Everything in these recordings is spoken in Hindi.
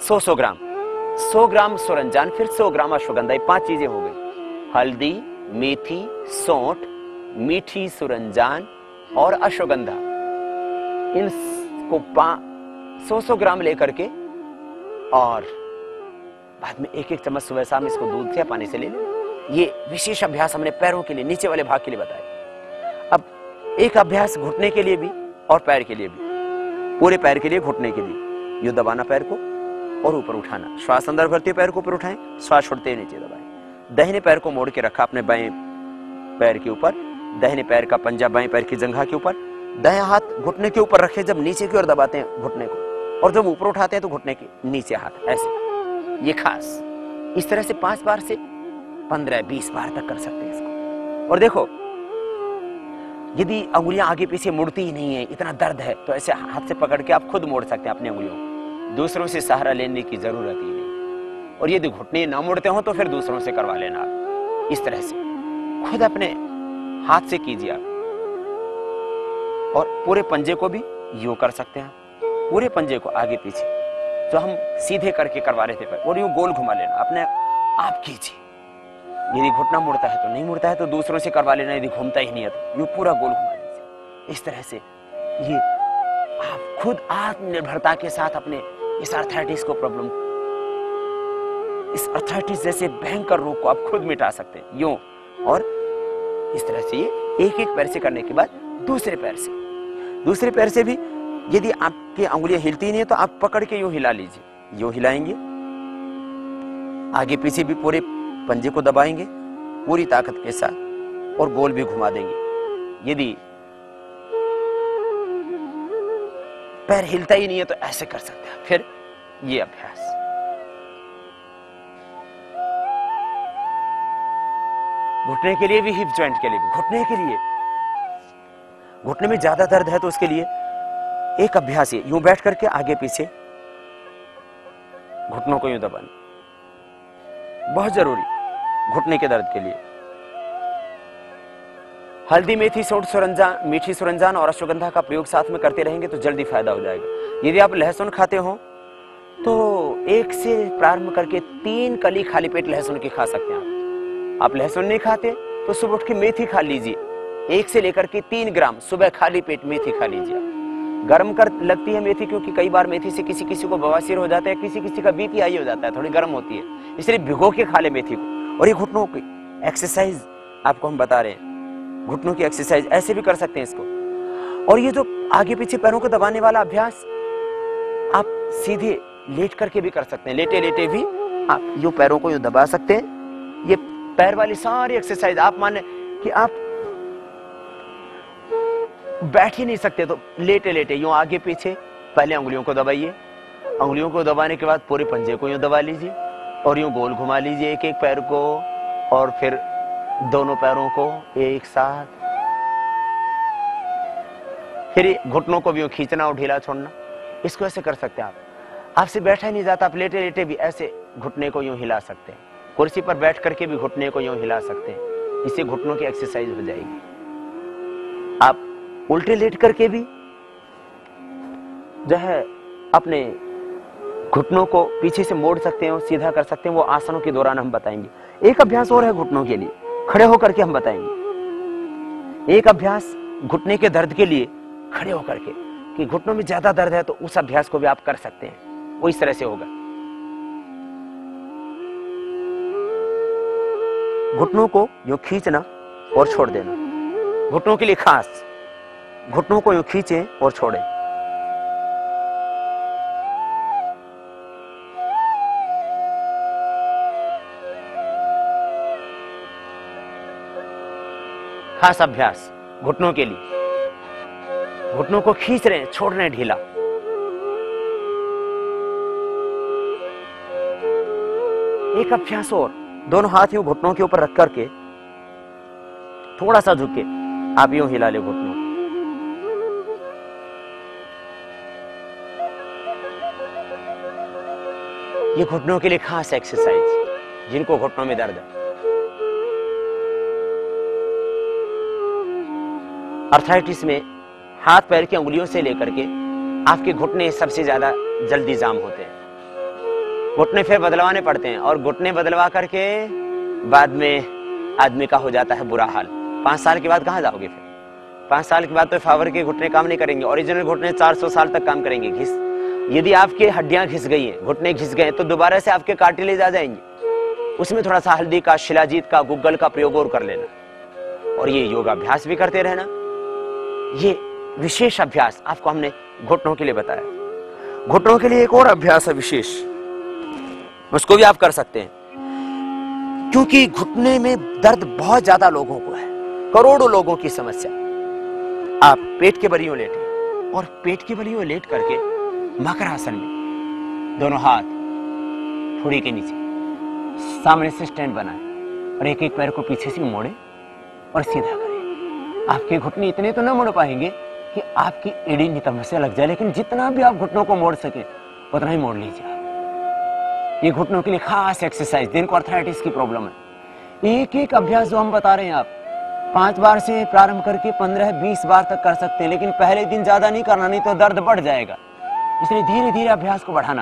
100 ग्राम, 100 ग्राम सुरंजान, फिर 100 ग्राम अश्वगंधा। ये 5 चीजें हो गई, हल्दी, मेथी, सौंठ, मीठी सुरंजान और अश्वगंधा। इनको 100 ग्राम लेकर के और बाद में 1-1 चम्मच सुबह शाम इसको दूध या पानी से ले लें। ये विशेष अभ्यास हमने पैरों के लिए, नीचे वाले भाग के लिए बताया। अब एक अभ्यास घुटने के लिए भी और पैर के लिए भी। पूरे पैर के लिए, घुटने के लिए यूं दबाना पैर को और ऊपर उठाना। श्वास अंदर भरते हुए पैर को ऊपर उठाएं, श्वास छोड़ते हुए नीचे दबाएं। दाहिने पैर को मोड़ के रखा अपने बाएं पैर के ऊपर, दाहिने पैर का पंजा बाएं पैर की जंघा के ऊपर, दायां हाथ घुटने के ऊपर रखे। जब नीचे की ओर दबाते हैं घुटने को, और जब ऊपर उठाते हैं तो घुटने के नीचे हाथ, ऐसे। ये खास इस तरह से 5 बार से 15-20 बार तक कर सकते हैं इसको। और देखो, यदि अंगुलियां आगे पीछे मुड़ती ही नहीं है, इतना दर्द है, तो ऐसे हाथ से पकड़ के आप खुद मोड़ सकते हैं अपनी अंगुलियों को, दूसरों से सहारा लेने की जरूरत ही नहीं। और यदि घुटने ना मुड़ते हो तो फिर दूसरों से करवा लेना आप। इस तरह से खुद अपने हाथ से कीजिए आप। और पूरे पंजे को भी यूं कर सकते हैं, पूरे पंजे को आगे पीछे, जो हम सीधे करके करवा रहे थे, और यूं गोल घुमा लेना, अपने आप कीजिए। यदि घुटना मुड़ता है तो नहीं मुड़ता है तो दूसरों से करवा लेना, यदि घूमता ही नहीं है तो यूं पूरा गोल घुमा लीजिए। इस तरह से ये आप खुद आत्मनिर्भरता के साथ अपने इस आर्थराइटिस को प्रॉब्लम, इस आर्थराइटिस जैसे भयंकर रोग को आप खुद मिटा सकते हैं यूं। और इस तरह से ये 1-1 पैर से करने के बाद दूसरे पैर से भी यदि आपकी अंगुलियां हिलती नहीं है तो आप पकड़ के यूं हिला लीजिए, यूं हिलाएंगे, आगे पीछे भी पूरे पंजे को दबाएंगे पूरी ताकत के साथ और गोल भी घुमा देंगे। यदि पैर हिलता ही नहीं है तो ऐसे कर सकते हैं। फिर ये अभ्यास घुटने के लिए भी, हिप जॉइंट के लिए भी। घुटने के लिए, घुटने में ज्यादा दर्द है तो उसके लिए एक अभ्यास है, यूं बैठ करके आगे पीछे घुटनों को यूं दबाना, बहुत जरूरी घुटने के दर्द के लिए। हल्दी, मेथी, सौंठ, सुरंजान, मीठी सुरंजान और अश्वगंधा का प्रयोग साथ में करते रहेंगे तो जल्दी फायदा हो जाएगा। यदि आप लहसुन खाते हो तो 1 से प्रारंभ करके 3 कली खाली पेट लहसुन की खा सकते हैं आप लहसुन नहीं खाते तो सुबह उठ के मेथी खा लीजिए, 1 से लेकर के 3 ग्राम सुबह खाली पेट मेथी खा लीजिए। गर्म कर लगती है मेथी, क्योंकि कई बार मेथी से किसी किसी को बवासीर हो जाता है, किसी किसी का बीपी हाई हो जाता है, थोड़ी गर्म होती है, इसलिए भिगो के खा ले मेथी को। और ये घुटनों की एक्सरसाइज आपको हम बता रहे हैं, घुटनों की एक्सरसाइज ऐसे भी कर सकते हैं इसको। और ये जो आगे पीछे पैरों को दबाने वाला अभ्यास आप सीधे लेट करके भी कर सकते हैं, लेटे लेटे भी आप यूं पैरों को यूं दबा सकते हैं। ये पैर वाली सारी एक्सरसाइज, आप माने कि आप बैठ ही नहीं सकते तो लेटे लेटे यूं आगे पीछे पहले उंगलियों को दबाइए, उंगलियों को दबाने के बाद पूरे पंजे को यूं दबा लीजिए और यूं गोल घुमा लीजिए 1-1 पैर को, और फिर दोनों पैरों को एक साथ। फिर घुटनों को भी यूं खींचना और ढीला छोड़ना, इसको ऐसे कर सकते हैं आप। आपसे बैठा ही नहीं जाता, आप लेटे लेटे भी ऐसे घुटने को यूं हिला सकते हैं, कुर्सी पर बैठ करके भी घुटने को यूं हिला सकते हैं, इससे घुटनों की एक्सरसाइज हो जाएगी। आप उल्टे लेट करके भी जो है अपने घुटनों को पीछे से मोड़ सकते हैं और सीधा कर सकते हैं, वो आसनों के दौरान हम बताएंगे। एक अभ्यास और है घुटनों के लिए, खड़े होकर के हम बताएंगे। एक अभ्यास घुटने के दर्द के लिए खड़े होकर के, कि घुटनों में ज्यादा दर्द है तो उस अभ्यास को भी आप कर सकते हैं, वो इस तरह से होगा। घुटनों को यूं खींचना और छोड़ देना, घुटनों के लिए खास, घुटनों को यूं खींचें और छोड़ें। खास अभ्यास घुटनों के लिए, घुटनों को खींच रहे हैं, छोड़ रहे हैं ढीला। एक अभ्यास और, दोनों हाथ यूं घुटनों के ऊपर रख करके थोड़ा सा झुक के आप यूं हिला ले घुटनों। ये घुटनों के लिए खास एक्सरसाइज, जिनको घुटनों में दर्द है। आर्थराइटिस में हाथ पैर की उंगलियों से लेकर के आपके घुटने सबसे ज्यादा जल्दी जाम होते हैं। घुटने फिर बदलवाने पड़ते हैं, और घुटने बदलवा करके बाद में आदमी का हो जाता है बुरा हाल। 5 साल के बाद कहाँ जाओगे फिर? 5 साल के बाद तो फाइबर के घुटने काम नहीं करेंगे, ओरिजिनल घुटने 400 साल तक काम करेंगे। घिस यदि आपके हड्डियां घिस गई हैं, घुटने घिस गए, तो दोबारा से आपके कार्टिलेज आ जाएंगे। उसमें थोड़ा सा हल्दी का, शिलाजीत का, गुग्गल का प्रयोग और कर लेना, और ये योगाभ्यास भी करते रहना। ये विशेष अभ्यास आपको हमने घुटनों के लिए बताया। घुटनों के लिए एक और अभ्यास है विशेष, उसको भी आप कर सकते हैं, क्योंकि घुटने में दर्द बहुत ज्यादा लोगों को है, करोड़ों लोगों की समस्या। आप पेट के बलियों लेटे, और पेट के बलियों लेट करके मकर आसन में दोनों हाथ ठोड़ी के नीचे सामने से स्टैंड बनाए, और एक एक पैर को पीछे से मोड़े और सीधा करें। आपके घुटने इतने तो न मोड़ पाएंगे कि आपकी एड़ी नितंब से लग जाए, लेकिन जितना भी आप घुटनों को मोड़ सके उतना ही मोड़ लीजिए आप। ये घुटनों के लिए खास एक्सरसाइज, जिनको आर्थराइटिस की प्रॉब्लम है। एक एक अभ्यास जो हम बता रहे हैं, आप 5 बार से प्रारंभ करके 15-20 बार तक कर सकते हैं, लेकिन पहले दिन ज्यादा नहीं करना, नहीं तो दर्द बढ़ जाएगा। इसलिए धीरे धीरे अभ्यास को बढ़ाना।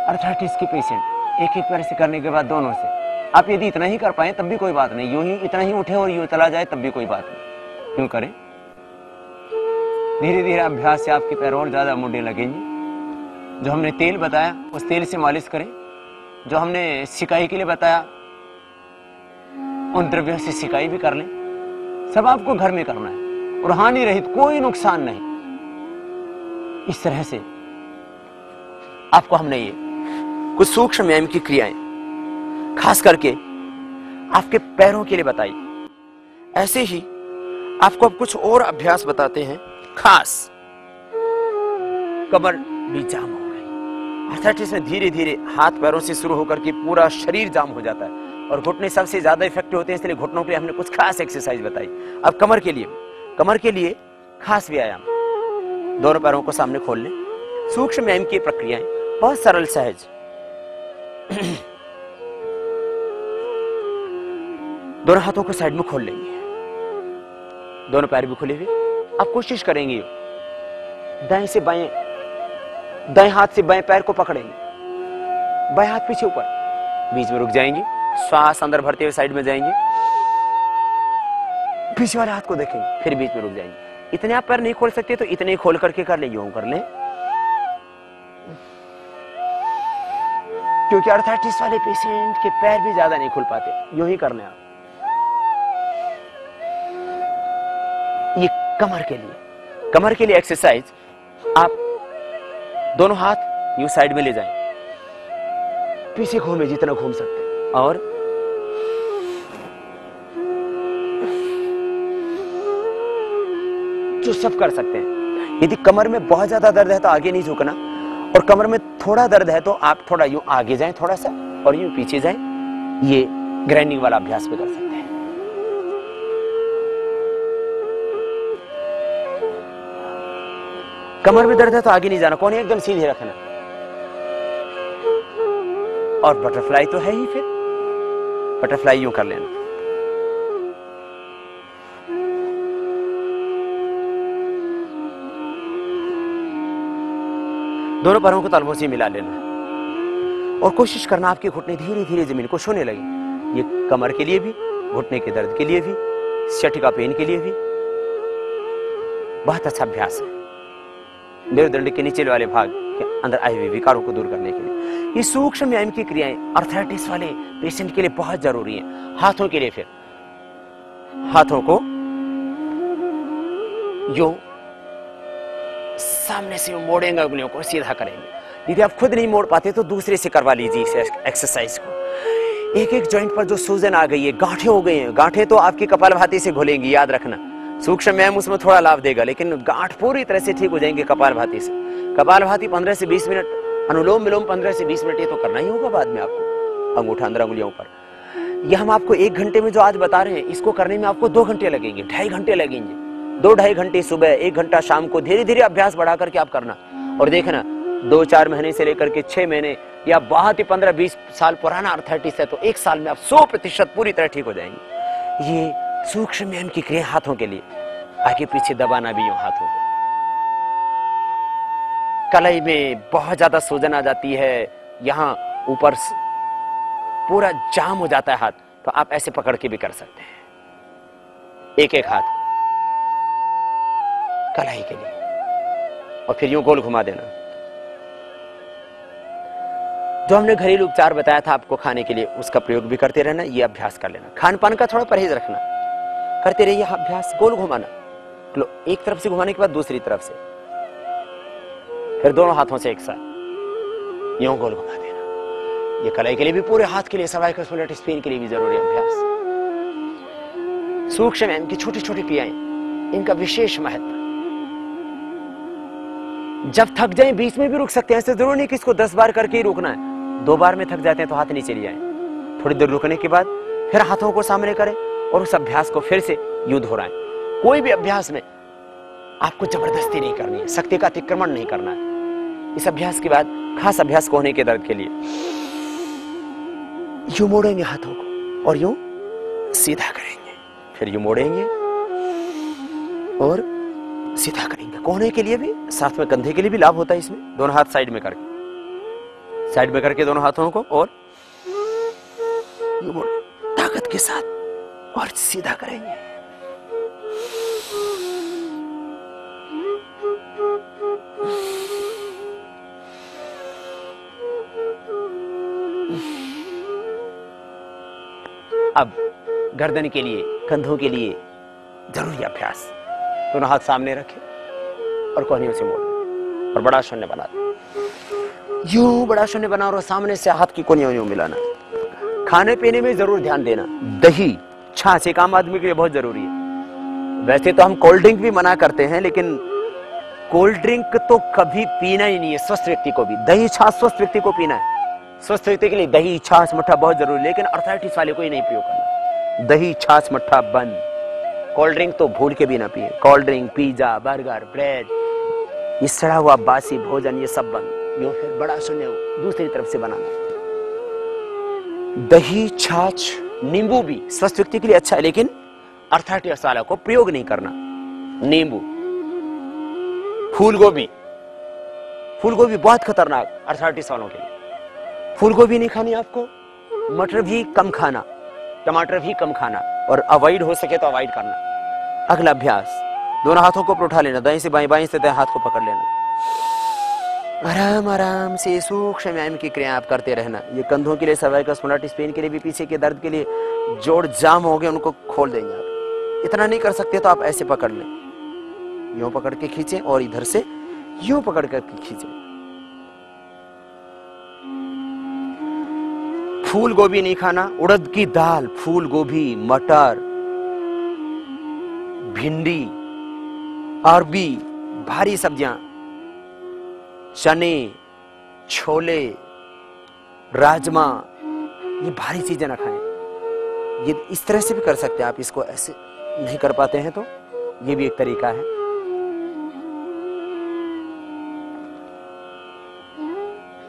आर्थराइटिस के पेशेंट एक एक पैर से करने के बाद दोनों से, आप यदि इतना ही कर पाए तब भी कोई बात नहीं, यूं ही इतना ही उठे और यूं चला जाए तब भी कोई बात नहीं, क्यों करें? धीरे धीरे अभ्यास से आपके पैर और ज्यादा मुड़ने लगेंगे। जो हमने तेल बताया उस तेल से मालिश करें, जो हमने सिकाई के लिए बताया उन द्रव्यों से सिकाई भी कर लें। सब आपको घर में करना है, और हानि रहित, कोई नुकसान नहीं। इस तरह से आपको हमने ये कुछ सूक्ष्म व्यायाम की क्रियाएं खास करके आपके पैरों के लिए बताई। ऐसे ही आपको अब कुछ और अभ्यास बताते हैं खास। कमर भी जाम हो गई, आर्थराइटिस में धीरे धीरे हाथ पैरों से शुरू होकर के पूरा शरीर जाम हो जाता है, और घुटने सबसे ज्यादा इफेक्टिव होते हैं, इसलिए घुटनों के लिए हमने कुछ खास एक्सरसाइज बताई। अब कमर के लिए खास व्यायाम। दोनों पैरों को सामने खोल लें। सूक्ष्म व्यायाम की प्रक्रियाएं बहुत सरल सहज। दोनों हाथों को साइड में खोल लेंगे, दोनों पैर भी खुले हुए। आप कोशिश करेंगे दाएं से बाएं, दाएं हाथ से बाएं पैर को पकड़ेंगे, बाएं हाथ पीछे ऊपर, बीच में रुक जाएंगे, श्वास अंदर भरते हुए साइड में जाएंगे, पीछे वाले हाथ को देखेंगे, फिर बीच में रुक जाएंगे। इतने आप पैर नहीं खोल सकते तो इतने ही खोल करके कर ले, यूं कर ले, क्योंकि आर्थराइटिस वाले पेशेंट के पैर भी ज्यादा नहीं खुल पाते। यूं ही करने आप। ये कमर के लिए एक्सरसाइज। आप दोनों हाथ यूं साइड में ले जाएं, पीछे घूमे जितना घूम सकते हैं, और जो सब कर सकते हैं। यदि कमर में बहुत ज्यादा दर्द है तो आगे नहीं झुकना, और कमर में थोड़ा दर्द है तो आप थोड़ा यूं आगे जाएं थोड़ा सा, और यूं पीछे जाएं। ये ग्राइंडिंग वाला अभ्यास भी कर सकते हैं। कमर में दर्द है तो आगे नहीं जाना, कोहनी एकदम सीधे रखना, और बटरफ्लाई तो है ही, फिर बटरफ्लाई यूं कर लेना। दोनों पैरों को तालुओं से मिला लेना, और कोशिश करना आपके घुटने धीरे धीरे जमीन को छूने लगे। ये कमर के लिए भी, घुटने के दर्द के लिए भी, सटिका पेन के लिए भी बहुत अच्छा अभ्यास है। मेरुदंड के नीचे वाले भाग के अंदर आए हुए विकारों को दूर करने के लिए ये सूक्ष्म व्यायाम की क्रियाएं आर्थराइटिस वाले पेशेंट के लिए बहुत जरूरी है। हाथों के लिए, फिर हाथों को यो सामने से मोड़ेंगे, उंगलियों को सीधा करेंगे। यदि आप खुद नहीं मोड़ पाते तो दूसरे से करवा लीजिए इस एक्सरसाइज को। एक एक जॉइंट पर जो सूजन आ गई है, गांठें हो गई हैं, गांठें तो आपकी कपालभाति से घुलेंगी, याद रखना। सूक्ष्म व्यायाम उसमें थोड़ा लाभ देगा, लेकिन गांठ पूरी तरह से ठीक हो जाएंगे कपालभाति से। कपालभाति 15 से 20 मिनट, अनुलोम विलोम 15 से 20 मिनट, ये तो करना ही होगा बाद में आपको, अंगूठा अंदर उंगलियों पर। यह हम आपको 1 घंटे में जो आज बता रहे हैं, इसको करने में आपको 2 घंटे लगेंगे, 2.5 घंटे लगेंगे। 2-2.5 घंटे सुबह, 1 घंटा शाम को, धीरे धीरे अभ्यास बढ़ा करके आप करना। और देखना 2-4 महीने से लेकर के 6 महीने या बहुत ही 15-20 साल पुराना आर्थराइटिस है तो 1 साल में आप 100% पूरी तरह ठीक हो जाएंगे। ये सूक्ष्म व्यायाम की क्रिया हाथों के लिए। आगे पीछे दबाना भी यूं हाथों को। कलाई में बहुत ज्यादा सूजन आ जाती है, यहाँ ऊपर पूरा जाम हो जाता है हाथ, तो आप ऐसे पकड़ के भी कर सकते हैं, एक एक हाथ कलाई के लिए, और फिर यूं गोल घुमा देना। जो हमने घरेलू उपचार बताया था आपको खाने के लिए, उसका प्रयोग भी करते रहना, ये अभ्यास कर लेना। खान पान का थोड़ा परहेज रखना, करते रहिए अभ्यास। गोल घुमाना, एक तरफ से घुमाने के बाद दूसरी तरफ से, फिर दोनों हाथों से एक साथ यूं गोल घुमा देना। ये कलाई के लिए भी, पूरे हाथ के लिए, सर्वाइकल स्पॉन्डिलाइटिस पेन के लिए भी जरूरी अभ्यास। सूक्ष्म व्यायाम की छोटी छोटी क्रियाएं, इनका विशेष महत्व। जब थक जाएं बीच में भी रुक सकते हैं, ऐसे जरूर नहीं कि इसको 10 बार करके ही रुकना है। 2 बार में थक जाते हैं तो हाथ नीचे ले जाएं, थोड़ी देर रुकने के बाद फिर हाथों को सामने करें और उस अभ्यास को फिर से यूं दोहराएं। कोई भी अभ्यास में आपको जबरदस्ती नहीं करनी है, शक्ति का अतिक्रमण नहीं करना है। इस अभ्यास के बाद खास अभ्यास कोहनी के दर्द के लिए यूं मोड़ेंगे हाथों को और यूं सीधा करेंगे, फिर यूं मोड़ेंगे और सीधा करेंगे। कोहनी के लिए भी, साथ में कंधे के लिए भी लाभ होता है इसमें। दोनों हाथ साइड में करके दोनों हाथों को और यूं मोड़, ताकत के साथ और सीधा करेंगे। अब गर्दन के लिए, कंधों के लिए जरूरी अभ्यास। दोनों हाथ सामने रखें और कोहनियों से मोड़ और बड़ा शून्य बना दें। यूं बड़ा शून्य बना और सामने से हाथ की कोहनियों यूं मिलाना। खाने पीने में जरूर ध्यान देना। दही, छाछ एक आम आदमी के लिए बहुत जरूरी है। वैसे तो हम कोल्ड ड्रिंक भी मना करते हैं, लेकिन कोल्ड ड्रिंक तो कभी पीना ही नहीं है स्वस्थ व्यक्ति को भी। दही छाछ स्वस्थ व्यक्ति को पीना है। स्वस्थ व्यक्ति के लिए दही छाछ मट्ठा बहुत जरूरी है, लेकिन अर्थराइटिस वाले को ही नहीं प्रयोग करना। दही छाछ मट्ठा बंद। कोल्ड ड्रिंक तो भूल के भी ना पिए। Cold drink, pizza, burger, bread, ये सड़ा हुआ बासी भोजन, ये सब बंद। यो फिर बड़ा शून्य दूसरी तरफ से बनाना। दही, छाछ, नींबू भी स्वस्थ व्यक्ति के लिए अच्छा है, लेकिन अर्थराइटिस वाला को प्रयोग नहीं करना। नींबू, फूल गोभी बहुत खतरनाक अर्थराइटिस वालों के लिए। फूल गोभी नहीं खानी आपको। मटर भी कम खाना, टमाटर भी कम खाना, और अवॉइड हो सके तो अवॉइड करना। अगला अभ्यास, दोनों हाथों को उठा लेना, दाएं से बाएं, बाएं से दाएं हाथ को पकड़ लेना। आराम आराम से सूक्ष्म व्यायाम की क्रिया आप करते रहना। ये कंधों के लिए, सर्वाइकल स्पॉन्डिलाइटिस पेन के लिए भी, पीछे के दर्द के लिए, जोड़ जाम हो गए उनको खोल देंगे आप। इतना नहीं कर सकते तो आप ऐसे पकड़ लें, यूं पकड़ के खींचें और इधर से यूं पकड़ करके खींचें। फूल गोभी नहीं खाना। उड़द की दाल, फूल गोभी, मटर, भिंडी, अरबी, भारी सब्जियां, चने, छोले, राजमा, ये भारी चीजें ना खाएं। ये इस तरह से भी कर सकते हैं आप। इसको ऐसे नहीं कर पाते हैं तो ये भी एक तरीका है।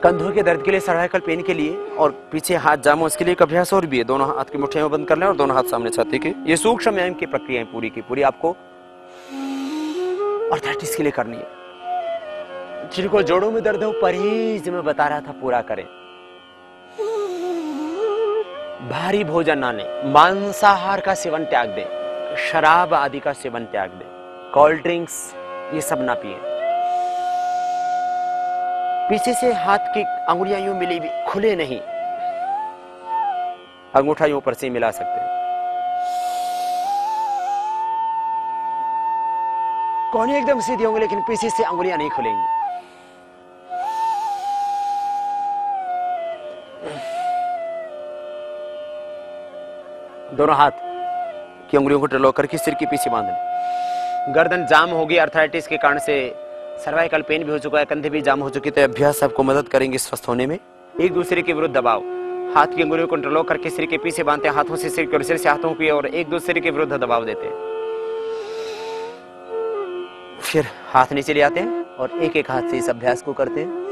कंधों के दर्द के लिए, सर्वाइकल पेन के लिए और पीछे हाथ जामो, उसके लिए एक अभ्यास और भी है। दोनों हाथ की मुट्ठियां बंद कर लें और दोनों हाथ सामने छाती के। ये सूक्ष्म व्यायाम की प्रक्रिया है पूरी की पूरी, आपको अर्थराइटिस के लिए करनी है। जिनको जोड़ों में दर्द हो, परहेज में बता रहा था पूरा करें। भारी भोजन ना लें, मांसाहार का सेवन त्याग दें, शराब आदि का सेवन त्याग दें, कोल्ड ड्रिंक्स ये सब ना पिए। पीछे से हाथ की अंगुलियां यूं मिली हुई, खुले नहीं, अंगूठा यूं ऊपर से मिला सकते हैं। कोहनी एकदम सीधी होंगी, लेकिन पीछे से अंगुलियां नहीं खुलेंगी। दोनों हाथ की अंगुलियों को टलो करके सिर के पीछे बांध लें। गर्दन जाम होगी अर्थराइटिस के कारण से, सर्वाइकल पेन भी हो चुका है, कंधे भी जाम हो चुकी, तो अभ्यास आपको मदद करेंगे स्वस्थ होने में। एक दूसरे के विरुद्ध दबाव, हाथ की अंगुलियों को टलो करके सिर के पीछे बांधते हैं, हाथों से सिर की, सिर से हाथों की और एक दूसरे के विरुद्ध दबाव देते हैं। फिर हाथ नीचे ले आते हैं और एक एक हाथ से इस अभ्यास को करते हैं।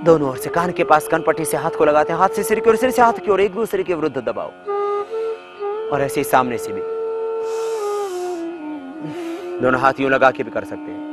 दोनों ओर से कान के पास कनपट्टी से हाथ को लगाते हैं, हाथ से सिर की ओर, सिर से हाथ की ओर, एक दूसरे के विरुद्ध दबाव। और ऐसे ही सामने से भी दोनों हाथ यूं लगा के भी कर सकते हैं।